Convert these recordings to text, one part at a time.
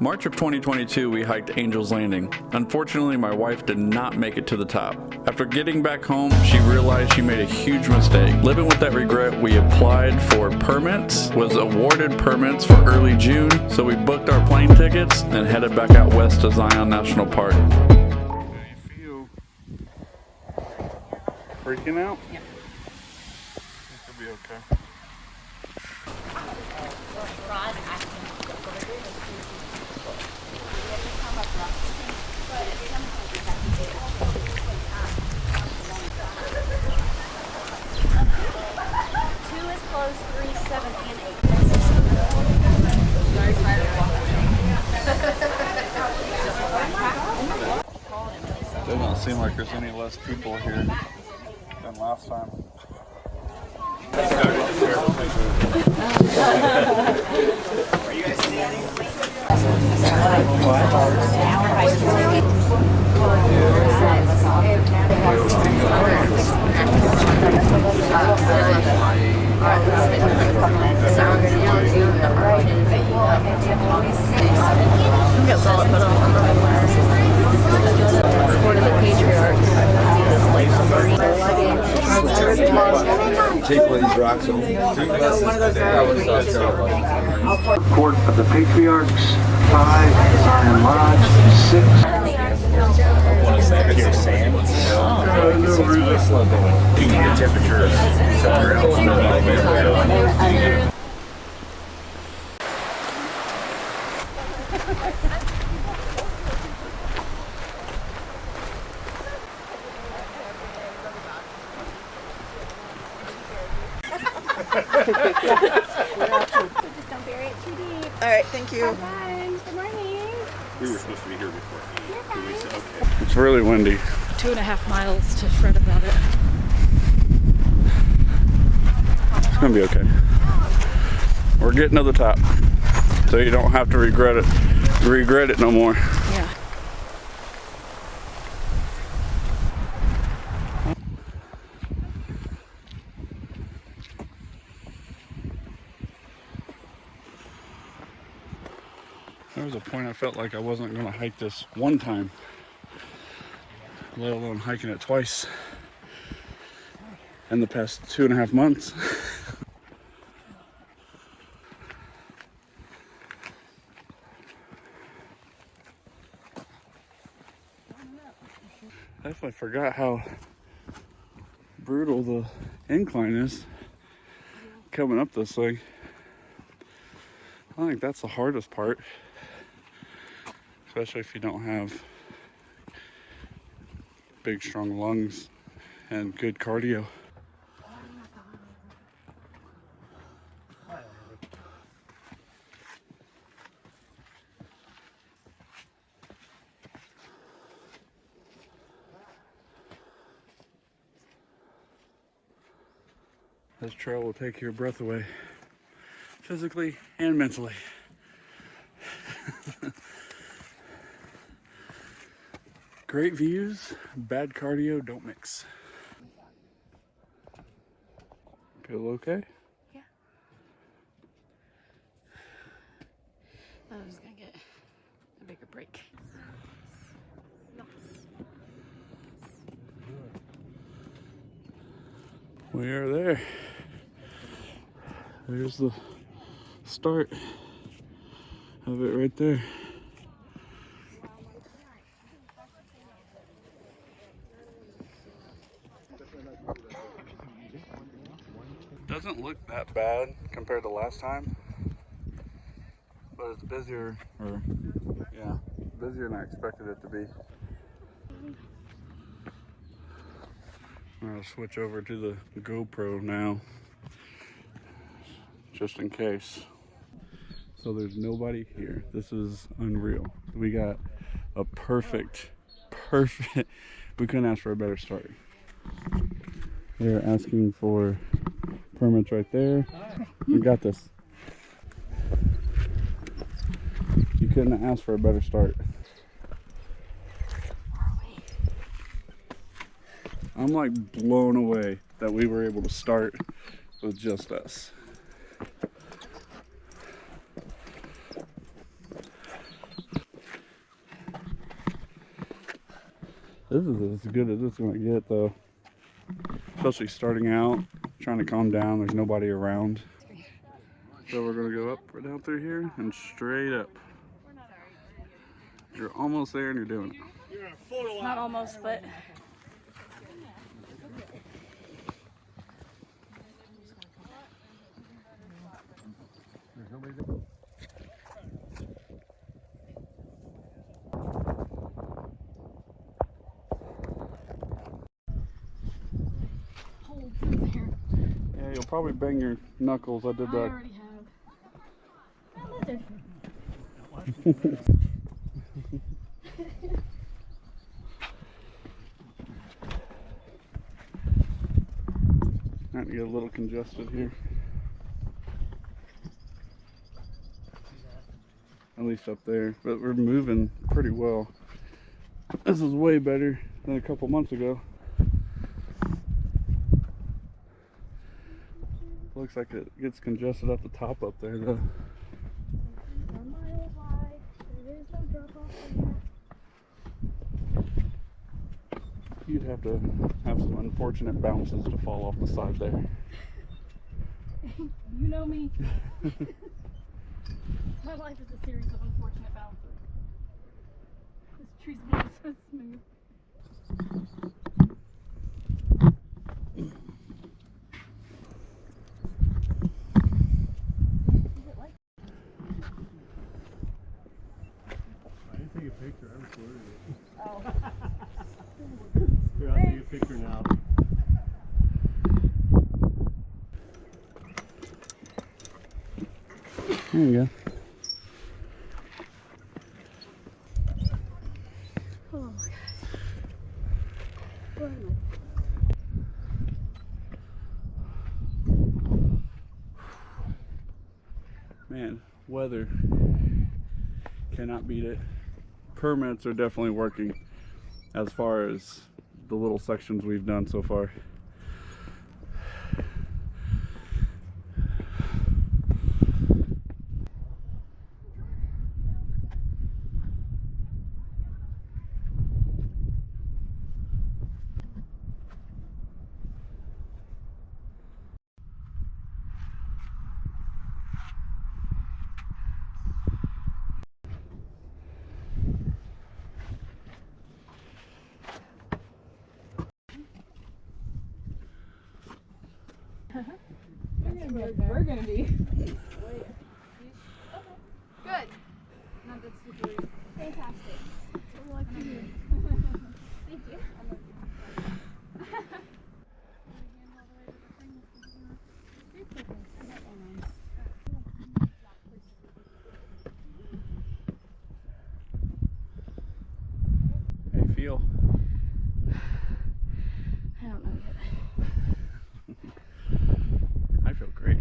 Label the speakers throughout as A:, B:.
A: March of 2022, we hiked Angel's Landing. Unfortunately, my wife did not make it to the top. After getting back home, she realized she made a huge mistake. Living with that regret, we applied for permits, was awarded permits for early June, so we booked our plane tickets and headed back out west to Zion National Park. How you feel? Freaking out? Yeah. It'll be okay. Doesn't seem like there's any less people here than last time. Are you guys standing?
B: Take one of these rocks home.
C: Court of the Patriarchs, 5, and Lodge, 6.
B: Here's sand. The temperature is somewhere else.
D: Just don't bury it too deep.
E: All right, thank you.
D: Bye. Good morning.
B: We were supposed to be here before. 2 weeks ago. Okay.
A: It's really windy.
E: 2.5 miles to fret about it.
A: It's gonna be okay. We're getting to the top, so you don't have to regret it no more.
E: Yeah.
A: There was a point I felt like I wasn't going to hike this one time, let alone hiking it twice in the past 2.5 months. I definitely forgot how brutal the incline is coming up this thing. I think that's the hardest part. Especially if you don't have big, strong lungs and good cardio. This trail will take your breath away, physically and mentally. Great views, bad cardio, don't mix. Feel okay?
E: Yeah. I was gonna get a bigger break.
A: We are there. There's the start of it right there. Doesn't look that bad compared to last time, but it's busier, busier than I expected it to be. I'll switch over to the GoPro now, just in case. So there's nobody here. This is unreal. We got a perfect, we couldn't ask for a better start. They're asking for permits right there. We got this. You couldn't ask for a better start. I'm like blown away that we were able to start with just us. This is as good as it's gonna get though. Especially starting out, trying to calm down, there's nobody around. So we're gonna go up or down through here and straight up. You're almost there and you're doing it.
E: Not almost, but hold through there.
A: Yeah, you'll probably bang your knuckles. I did
E: I
A: that.
E: already have. Oh, lizard.
A: Starting to get a little congested here. At least up there, but we're moving pretty well. This is way better than a couple months ago. Looks like it gets congested at the top up there though.
D: A mile wide. There is no drop off there.
A: You'd have to have some unfortunate bounces to fall off the side there.
E: You know me. My life is a series of unfortunate bounces. This tree's being so smooth.
F: I didn't take a picture, I recorded it. Oh. Here, I'll take a picture now.
A: There you go.
E: Oh my god. Where am
A: Man, weather cannot beat it. Permits are definitely working as far as the little sections we've done so far.
E: We're gonna be.
D: Good. No, that's super fantastic. That's what we like to hear. Thank you.
A: How you feel?
E: I don't know yet.
A: I feel great.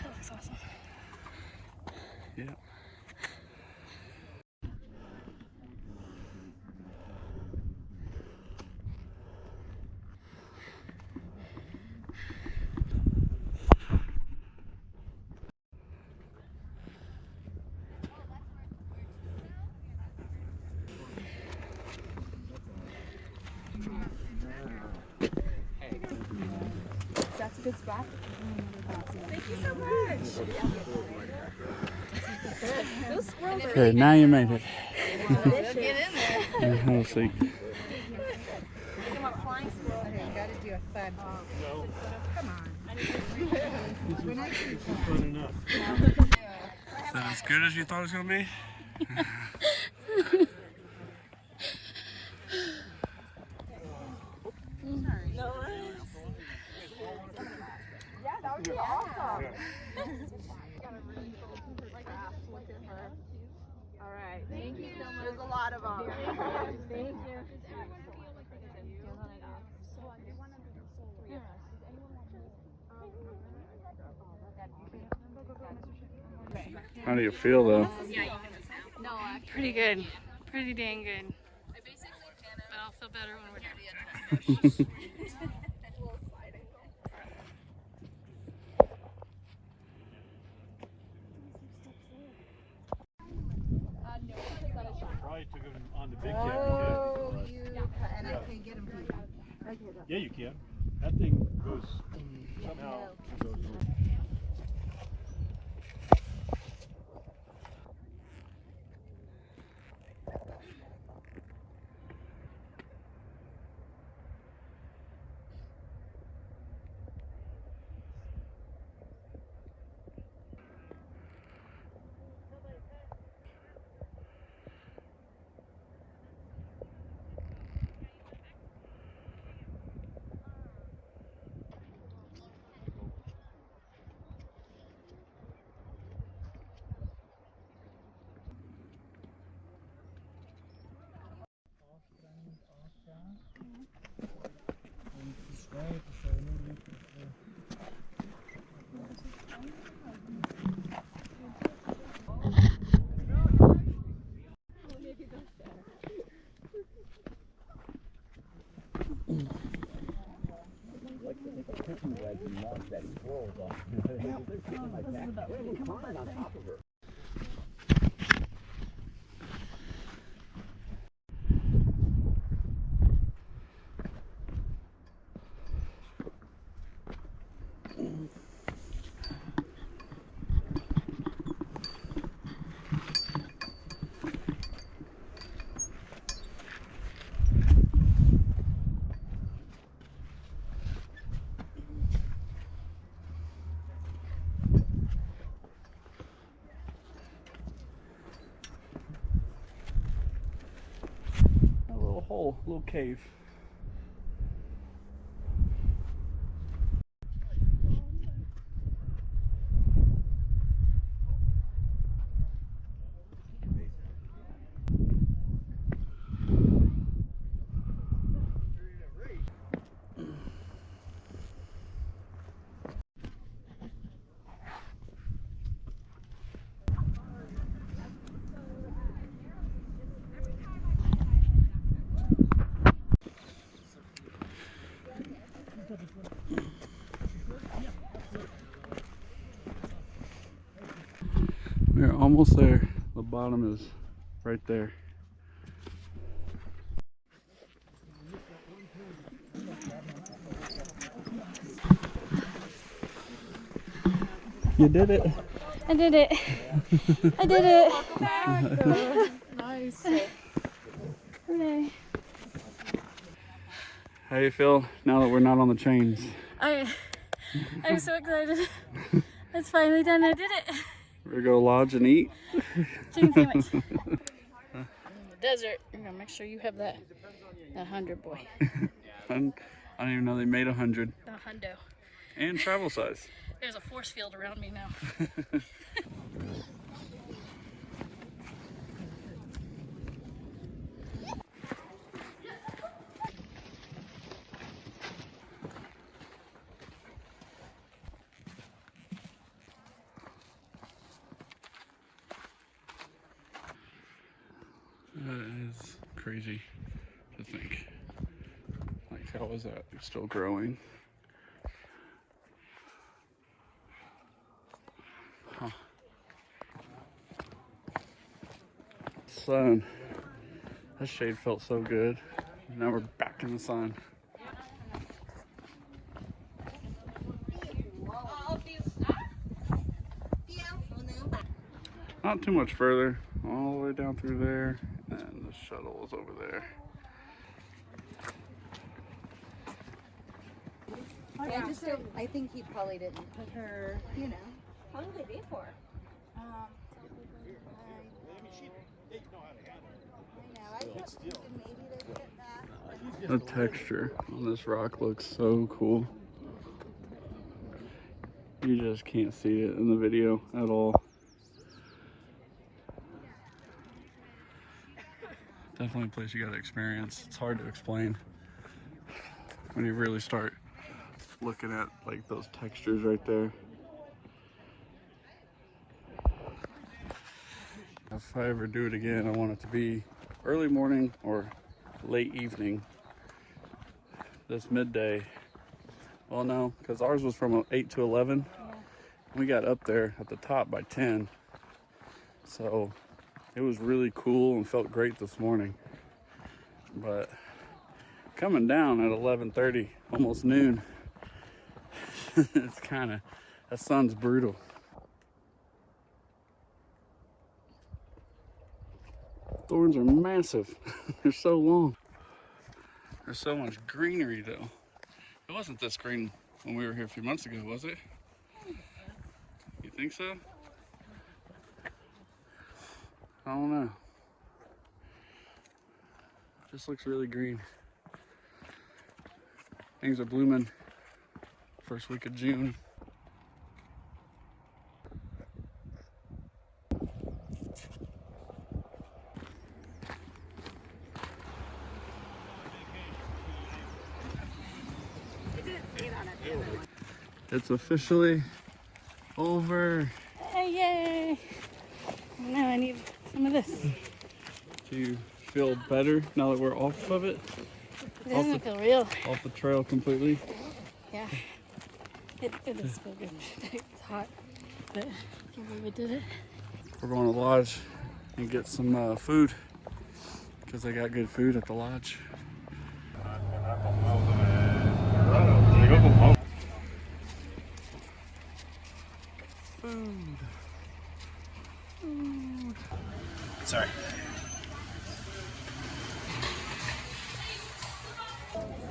E: That looks awesome.
A: Yeah.
D: That's a good spot. Thank you so much. Those squirrels are
A: Okay, now you made it.
D: delicious. Get in there.
A: We'll see.
D: Think about flying squirrels. Okay, you gotta do a fun.
F: No,
D: Come on.
F: this is fun enough.
A: Is that as good as you thought it was gonna be?
D: Yeah, that would be awesome. All right. Thank you so much. There's a lot of them. Thank you.
A: How do you feel though?
E: Pretty good. Pretty dang good. But I'll feel better when we're done.
F: Probably took him on the big camera.
G: And I can't get him to you.
F: Yeah, you can. That thing goes somehow. Goes through.
A: A little hole, a little cave. We're almost there. The bottom is right there. You did it.
E: I did it. I did it.
D: Nice.
E: Okay.
A: How do you feel now that we're not on the chains?
E: I'm so excited. It's finally done. I did it.
A: We're gonna go lodge and eat.
E: Chicken sandwich. The desert. You're gonna make sure you have that 100 boy.
A: I don't even know they made 100.
E: The hundo.
A: And travel size.
E: There's a force field around me now.
A: That is crazy to think. Like, how is that still growing? Huh. Sun. That shade felt so good. Now we're back in the sun. Not too much further. All the way down through there. And the shuttle is over there.
G: I think he probably didn't put her, you know.
D: How long did they be for?
G: I thought maybe they'd get that.
A: The texture on this rock looks so cool. You just can't see it in the video at all. Definitely a place you gotta experience. It's hard to explain when you really start looking at like those textures right there. if I ever do it again, I want it to be early morning or late evening. This midday. Well, no, because ours was from 8 to 11.
E: Yeah.
A: We got up there at the top by 10. So it was really cool and felt great this morning. But coming down at 11:30, almost noon, it's kind of, that sun's brutal. Thorns are massive. They're so long. There's so much greenery though. It wasn't this green when we were here a few months ago, was it? You think so? I don't know. Just looks really green. Things are blooming first week of June. It's officially over.
E: Hey, yay! Now I need some of this.
A: Do you feel better now that we're off of it?
E: It doesn't feel real.
A: Off the trail completely?
E: Yeah. It does feel good. It's hot, but I can't believe we did it.
A: We're going to the lodge and get some food because they got good food at the lodge. Food.
B: Sorry.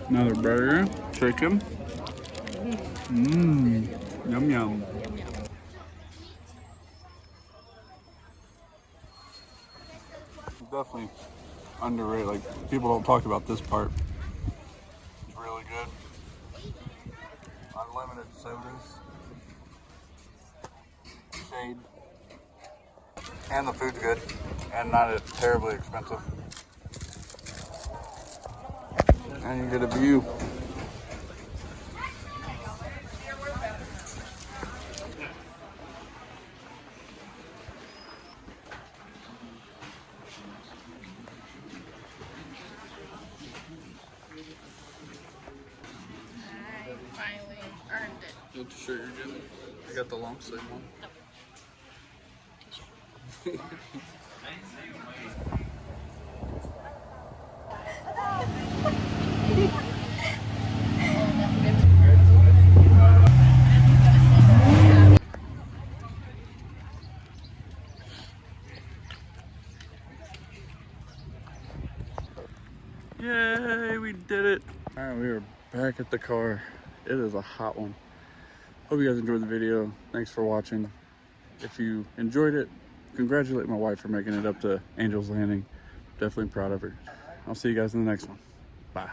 A: Another burger, chicken. Mmm, yum yum. Definitely underrated. Like, people don't talk about this part. It's really good. Unlimited sodas. Shade. And the food's good. And not terribly expensive. And you get a view.
E: I finally earned it.
A: What shirt you're getting? I got the long sleeve one. Yay, we did it. All right, we are back at the car. It is a hot one. Hope you guys enjoyed the video. Thanks for watching. If you enjoyed it, congratulate my wife for making it up to Angel's Landing. Definitely proud of her. I'll see you guys in the next one. Bye.